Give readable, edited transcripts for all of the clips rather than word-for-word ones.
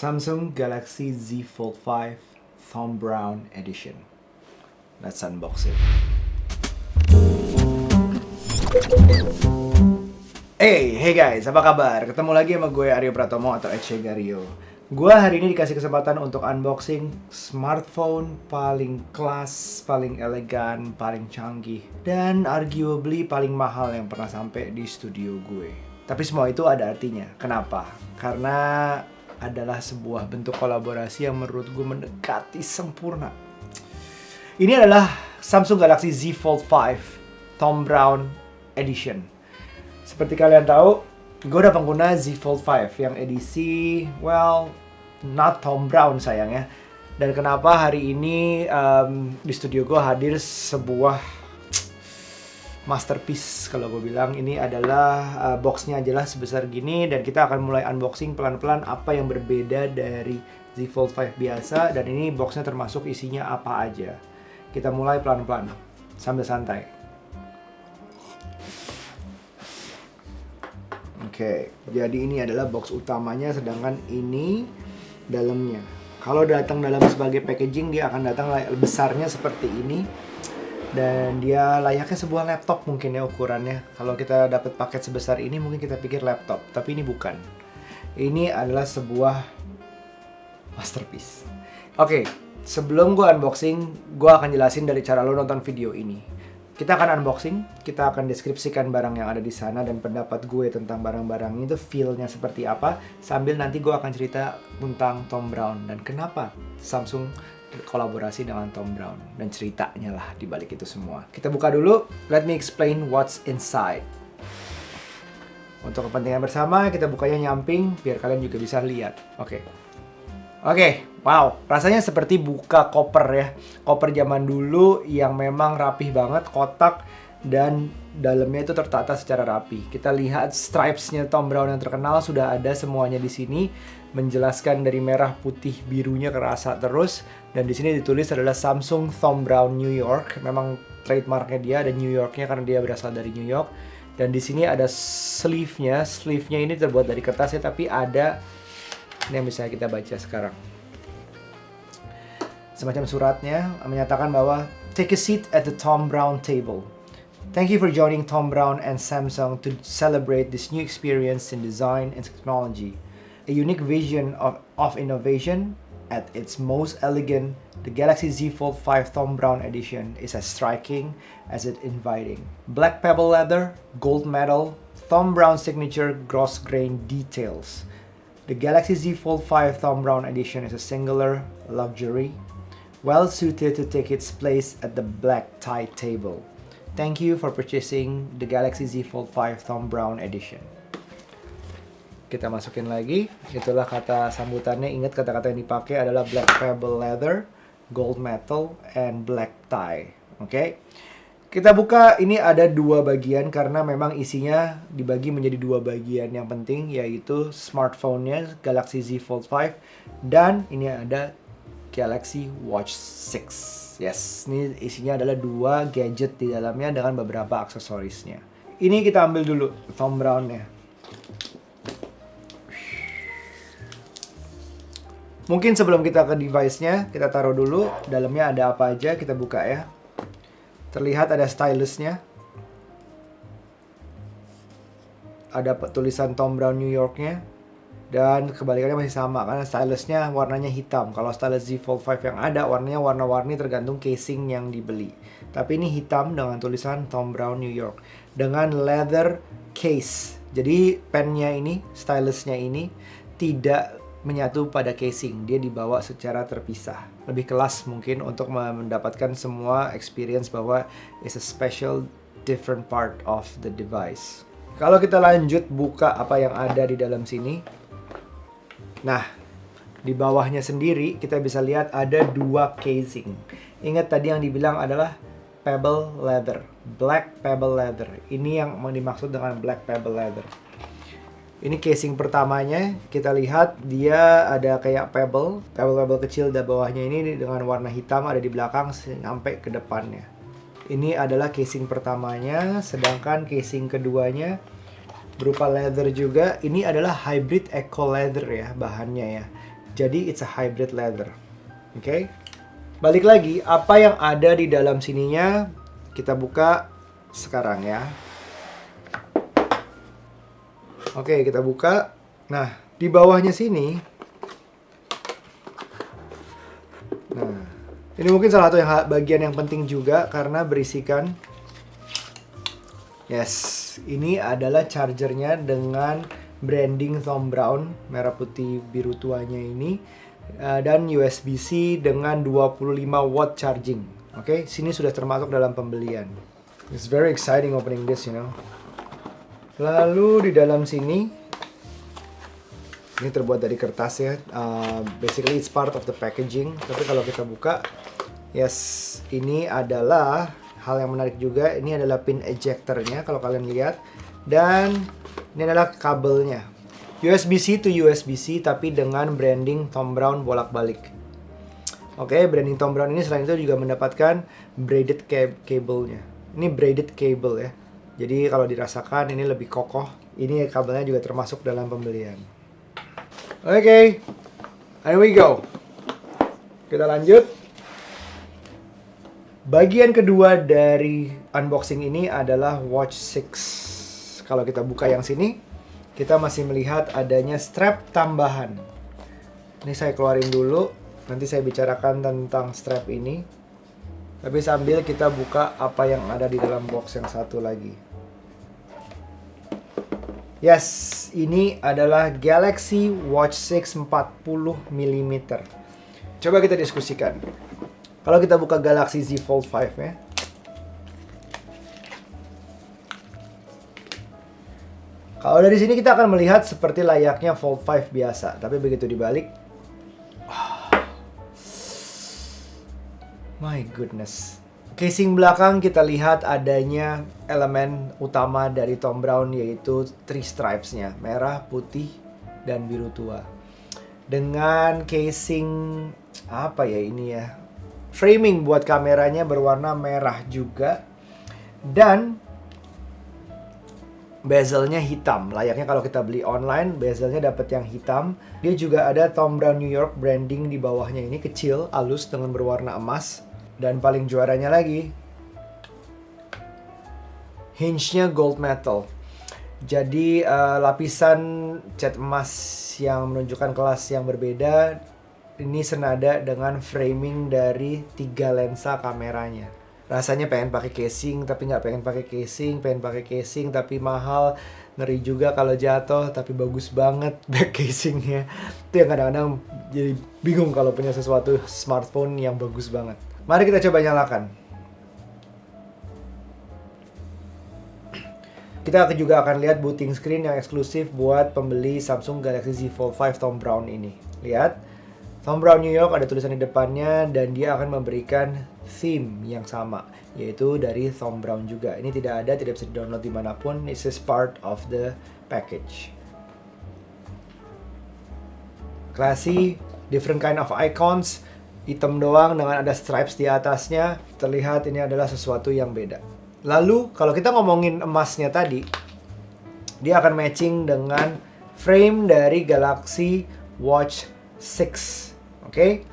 Samsung Galaxy Z Fold 5 Thom Browne Edition. Let's unbox it. Hey guys, apa kabar? Ketemu lagi sama gue Aryo Pratomo atau Ece Gario. Gue hari ini dikasih kesempatan untuk unboxing smartphone paling kelas, paling elegan, paling canggih, dan arguably paling mahal yang pernah sampai di studio gue. Tapi semua itu ada artinya. Kenapa? Karena adalah sebuah bentuk kolaborasi yang menurut gue mendekati sempurna. Ini adalah Samsung Galaxy Z Fold 5 Thom Browne Edition. Seperti kalian tahu, gue udah pengguna Z Fold 5 yang edisi, not Thom Browne sayangnya. Dan kenapa hari ini di studio gue hadir sebuah masterpiece kalau gue bilang. Ini adalah boxnya jelas sebesar gini, dan kita akan mulai unboxing pelan-pelan apa yang berbeda dari Z Fold 5 biasa. Dan ini boxnya termasuk isinya apa aja. Kita mulai pelan-pelan sambil santai. Oke, jadi ini adalah box utamanya, sedangkan ini dalamnya. Kalau datang dalam sebagai packaging, dia akan datang besarnya seperti ini. Dan dia layaknya sebuah laptop mungkin ya ukurannya. Kalau kita dapat paket sebesar ini mungkin kita pikir laptop, tapi ini bukan. Ini adalah sebuah masterpiece. Oke, sebelum gue unboxing, gue akan jelasin dari cara lo nonton video ini. Kita akan unboxing, kita akan deskripsikan barang yang ada di sana dan pendapat gue tentang barang-barang itu, feel-nya seperti apa. Sambil nanti gue akan cerita tentang Thom Browne dan kenapa Samsung kolaborasi dengan Thom Browne dan ceritanya lah di balik itu semua. Kita buka dulu. Let me explain what's inside. Untuk kepentingan bersama, kita bukanya nyamping biar kalian juga bisa lihat. Oke, wow, rasanya seperti buka koper ya. Koper zaman dulu yang memang rapih banget, kotak, dan dalamnya itu tertata secara rapi. Kita lihat stripes-nya Thom Browne yang terkenal sudah ada semuanya di sini, menjelaskan dari merah, putih, birunya kerasa terus. Dan di sini ditulis adalah Samsung Thom Browne New York. Memang trademarknya dia ada New York-nya karena dia berasal dari New York. Dan di sini ada sleeve-nya. Sleeve-nya ini terbuat dari kertas ya, tapi ada ini yang bisa kita baca sekarang. Semacam suratnya menyatakan bahwa take a seat at the Thom Browne table. Thank you for joining Thom Browne and Samsung to celebrate this new experience in design and technology. A unique vision of innovation at its most elegant, the Galaxy Z Fold 5 Thom Browne Edition is as striking as it inviting. Black pebble leather, gold metal, Thom Browne signature gross grain details. The Galaxy Z Fold 5 Thom Browne Edition is a singular luxury, well suited to take its place at the black tie table. Thank you for purchasing the Galaxy Z Fold 5 Thom Browne Edition. Kita masukin lagi, itulah kata sambutannya. Ingat kata-kata yang dipakai adalah black pebble leather, gold metal, and black tie. Oke, kita buka. Ini ada dua bagian karena memang isinya dibagi menjadi dua bagian yang penting, yaitu smartphone-nya Galaxy Z Fold 5 dan ini ada Galaxy Watch 6. Yes, ini isinya adalah dua gadget di dalamnya dengan beberapa aksesorisnya. Ini kita ambil dulu Thom Browne-nya. Mungkin sebelum kita ke device-nya, kita taruh dulu dalamnya ada apa aja, kita buka ya. Terlihat ada stylus-nya. Ada tulisan Thom Browne New York-nya. Dan kebalikannya masih sama, karena stylus-nya warnanya hitam. Kalau stylus Z Fold 5 yang ada, warnanya warna-warni tergantung casing yang dibeli. Tapi ini hitam dengan tulisan Thom Browne New York. Dengan leather case. Jadi pennya ini, stylus-nya ini tidak menyatu pada casing, dia dibawa secara terpisah. Lebih kelas mungkin untuk mendapatkan semua experience bahwa it's a special different part of the device. Kalau kita lanjut buka apa yang ada di dalam sini. Nah, di bawahnya sendiri kita bisa lihat ada dua casing. Ingat tadi yang dibilang adalah pebble leather, black pebble leather. Ini yang dimaksud dengan black pebble leather. Ini casing pertamanya, kita lihat dia ada kayak pebble kecil di bawahnya ini dengan warna hitam ada di belakang sampai ke depannya. Ini adalah casing pertamanya, sedangkan casing keduanya berupa leather juga. Ini adalah hybrid eco leather ya bahannya ya. Jadi it's a hybrid leather. Oke. Balik lagi, apa yang ada di dalam sininya kita buka sekarang ya. Oke, kita buka. Nah, di bawahnya sini. Nah, ini mungkin salah satu bagian yang penting juga karena berisikan. Yes, ini adalah chargernya dengan branding Thom Browne, merah putih biru tuanya ini. Dan USB-C dengan 25 watt charging. Oke, sini sudah termasuk dalam pembelian. It's very exciting opening this, you know. Lalu di dalam sini, ini terbuat dari kertas ya. Basically it's part of the packaging. Tapi kalau kita buka, yes, ini adalah hal yang menarik juga. Ini adalah pin ejectornya kalau kalian lihat. Dan ini adalah kabelnya. USB-C to USB-C tapi dengan branding Thom Browne bolak-balik. Oke, branding Thom Browne ini selain itu juga mendapatkan braided cable-nya. Ini braided cable ya. Jadi kalau dirasakan ini lebih kokoh. Ini kabelnya juga termasuk dalam pembelian. Oke, here we go. Kita lanjut. Bagian kedua dari unboxing ini adalah Watch 6. Kalau kita buka yang sini, kita masih melihat adanya strap tambahan. Ini saya keluarin dulu. Nanti saya bicarakan tentang strap ini. Tapi sambil kita buka apa yang ada di dalam box yang satu lagi. Yes, ini adalah Galaxy Watch 6 40 mm. Coba kita diskusikan. Kalau kita buka Galaxy Z Fold 5 ya. Kalau dari sini kita akan melihat seperti layaknya Fold 5 biasa. Tapi begitu dibalik. My goodness. Casing belakang kita lihat adanya elemen utama dari Thom Browne yaitu 3 stripes-nya, merah, putih, dan biru tua. Dengan casing apa ya ini ya? Framing buat kameranya berwarna merah juga. Dan bezelnya hitam. Layaknya kalau kita beli online, bezelnya dapat yang hitam. Dia juga ada Thom Browne New York branding di bawahnya ini kecil, halus dengan berwarna emas. Dan paling juaranya lagi, hinge-nya gold metal. Jadi lapisan cat emas yang menunjukkan kelas yang berbeda. Ini senada dengan framing dari 3 lensa kameranya. Rasanya pengen pakai casing tapi nggak pengen pakai casing, pengen pakai casing tapi mahal, ngeri juga kalau jatuh tapi bagus banget back casingnya. Itu yang kadang-kadang jadi bingung kalau punya sesuatu smartphone yang bagus banget. Mari kita coba nyalakan. Kita juga akan lihat booting screen yang eksklusif buat pembeli Samsung Galaxy Z Fold 5 Thom Browne ini. Lihat, Thom Browne New York ada tulisan di depannya dan dia akan memberikan theme yang sama, yaitu dari Thom Browne juga. Ini tidak bisa di-download dimanapun. This is part of the package. Classy, different kind of icons. Hitam doang dengan ada stripes di atasnya. Terlihat ini adalah sesuatu yang beda. Lalu kalau kita ngomongin emasnya tadi, dia akan matching dengan frame dari Galaxy Watch 6. Oke?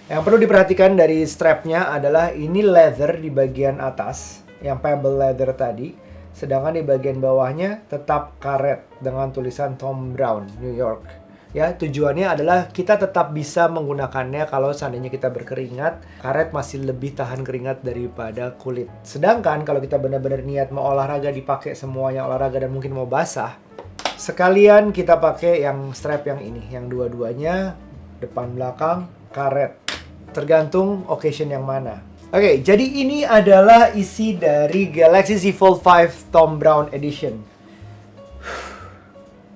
Yang perlu diperhatikan dari strapnya adalah ini leather di bagian atas, yang pebble leather tadi. Sedangkan di bagian bawahnya tetap karet dengan tulisan Thom Browne New York. Ya, tujuannya adalah kita tetap bisa menggunakannya kalau seandainya kita berkeringat. Karet masih lebih tahan keringat daripada kulit. Sedangkan kalau kita benar-benar niat mau olahraga, dipakai semuanya olahraga dan mungkin mau basah, sekalian kita pakai yang strap yang ini, yang dua-duanya depan belakang karet. Tergantung occasion yang mana. Oke, jadi ini adalah isi dari Galaxy Z Fold 5 Thom Browne Edition.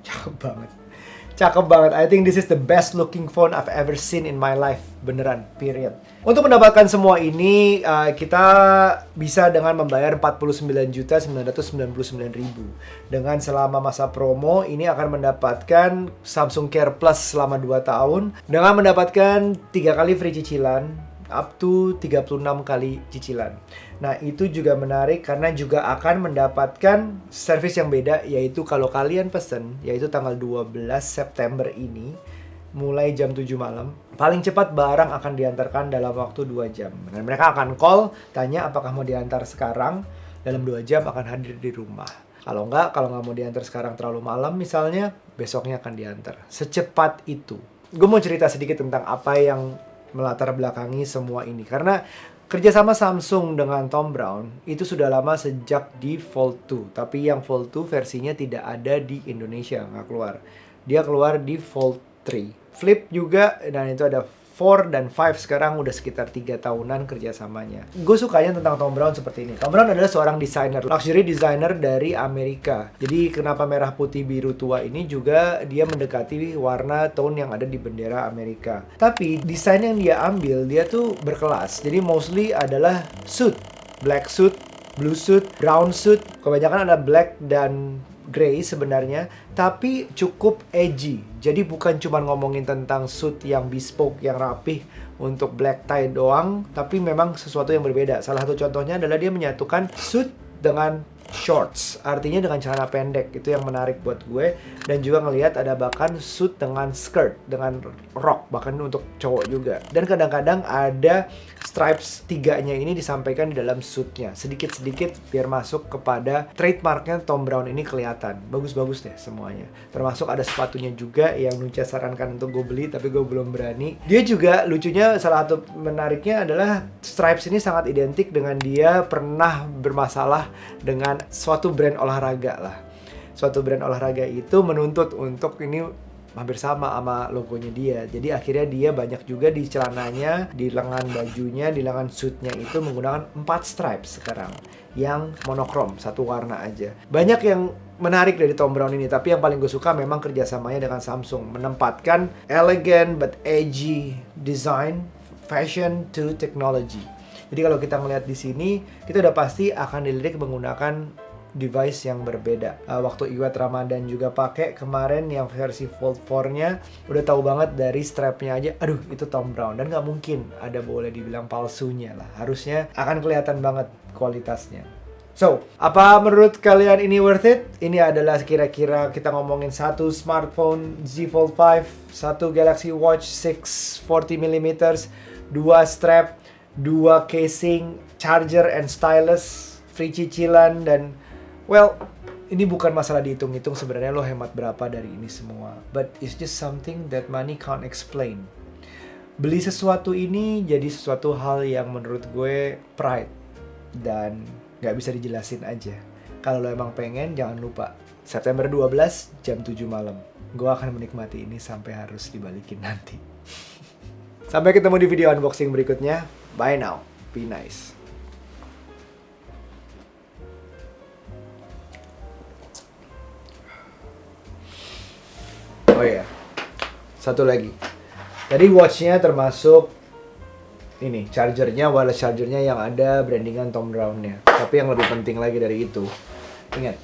Cakep banget. Cakep banget. I think this is the best looking phone I've ever seen in my life. Beneran, period. Untuk mendapatkan semua ini, kita bisa dengan membayar 49.999.000. Dengan selama masa promo, ini akan mendapatkan Samsung Care Plus selama 2 tahun. Dengan mendapatkan 3 kali free cicilan, up to 36 kali cicilan. Nah, itu juga menarik karena juga akan mendapatkan servis yang beda, yaitu kalau kalian pesen, yaitu tanggal 12 September ini, mulai jam 7 malam. Paling cepat barang akan diantarkan dalam waktu 2 jam. Dan mereka akan call, tanya apakah mau diantar sekarang, dalam 2 jam akan hadir di rumah. Kalau nggak mau diantar sekarang terlalu malam misalnya, besoknya akan diantar. Secepat itu. Gue mau cerita sedikit tentang apa yang melatar belakangi semua ini. Karena kerjasama Samsung dengan Thom Browne itu sudah lama sejak di Fold 2. Tapi yang Fold 2 versinya tidak ada di Indonesia, nggak keluar. Dia keluar di Fold 3. Flip juga, dan itu ada 4 dan 5 sekarang udah sekitar 3 tahunan kerjasamanya. Gue sukanya tentang Thom Browne seperti ini. Thom Browne adalah seorang desainer, luxury designer dari Amerika. Jadi kenapa merah putih biru tua ini juga dia mendekati warna tone yang ada di bendera Amerika. Tapi desain yang dia ambil, dia tuh berkelas. Jadi mostly adalah suit, black suit, blue suit, brown suit. Kebanyakan ada black dan grey sebenarnya, tapi cukup edgy. Jadi bukan cuma ngomongin tentang suit yang bespoke, yang rapih untuk black tie doang, tapi memang sesuatu yang berbeda. Salah satu contohnya adalah dia menyatukan suit dengan shorts, artinya dengan celana pendek. Itu yang menarik buat gue. Dan juga ngelihat ada bahkan suit dengan skirt, dengan rok, bahkan untuk cowok juga. Dan kadang-kadang ada stripes 3-nya ini disampaikan di dalam suitnya, sedikit-sedikit biar masuk kepada trademarknya Thom Browne ini kelihatan. Bagus-bagus deh semuanya. Termasuk ada sepatunya juga yang Nucha sarankan untuk gue beli, tapi gue belum berani. Dia juga lucunya, salah satu menariknya adalah stripes ini sangat identik dengan dia pernah bermasalah dengan suatu brand olahraga lah. Suatu brand olahraga itu menuntut untuk ini hampir sama logonya dia. Jadi akhirnya dia banyak juga di celananya, di lengan bajunya, di lengan suitnya itu menggunakan 4 stripes sekarang. Yang monokrom, satu warna aja. Banyak yang menarik dari Thom Browne ini, tapi yang paling gue suka memang kerjasamanya dengan Samsung. Menempatkan elegant but edgy design, fashion to technology. Jadi kalau kita ngeliat di sini, kita udah pasti akan dilirik menggunakan device yang berbeda. Waktu Iwet Ramadan juga pakai kemarin yang versi Fold 4-nya, udah tahu banget dari strapnya aja, aduh itu Thom Browne. Dan nggak mungkin ada boleh dibilang palsunya lah. Harusnya akan kelihatan banget kualitasnya. So, apa menurut kalian ini worth it? Ini adalah kira-kira kita ngomongin satu smartphone Z Fold 5, satu Galaxy Watch 6 40mm, 2 strap, 2 casing, charger and stylus, free cicilan, dan well, ini bukan masalah dihitung-hitung sebenarnya lo hemat berapa dari ini semua. But it's just something that money can't explain. Beli sesuatu ini jadi sesuatu hal yang menurut gue pride. Dan gak bisa dijelasin aja. Kalau lo emang pengen, jangan lupa. September 12, jam 7 malam. Gue akan menikmati ini sampai harus dibalikin nanti. Sampai ketemu di video unboxing berikutnya. Bye now. Be nice. Oh iya, satu lagi. Tadi watchnya termasuk ini, chargernya, wireless chargernya yang ada brandingan Thom Browne-nya. Tapi yang lebih penting lagi dari itu, ingat,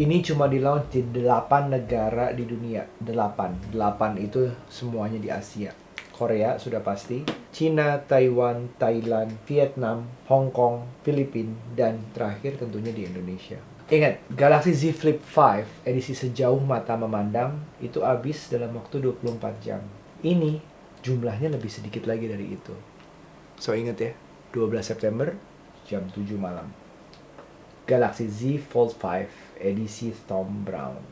ini cuma di launch di 8 negara di dunia. 8 itu semuanya di Asia. Korea sudah pasti, Cina, Taiwan, Thailand, Vietnam, Hong Kong, Filipina, dan terakhir tentunya di Indonesia. Ingat, Galaxy Z Flip 5 edisi sejauh mata memandang itu habis dalam waktu 24 jam. Ini jumlahnya lebih sedikit lagi dari itu. So ingat ya, 12 September jam 7 malam. Galaxy Z Fold 5 edisi Thom Browne.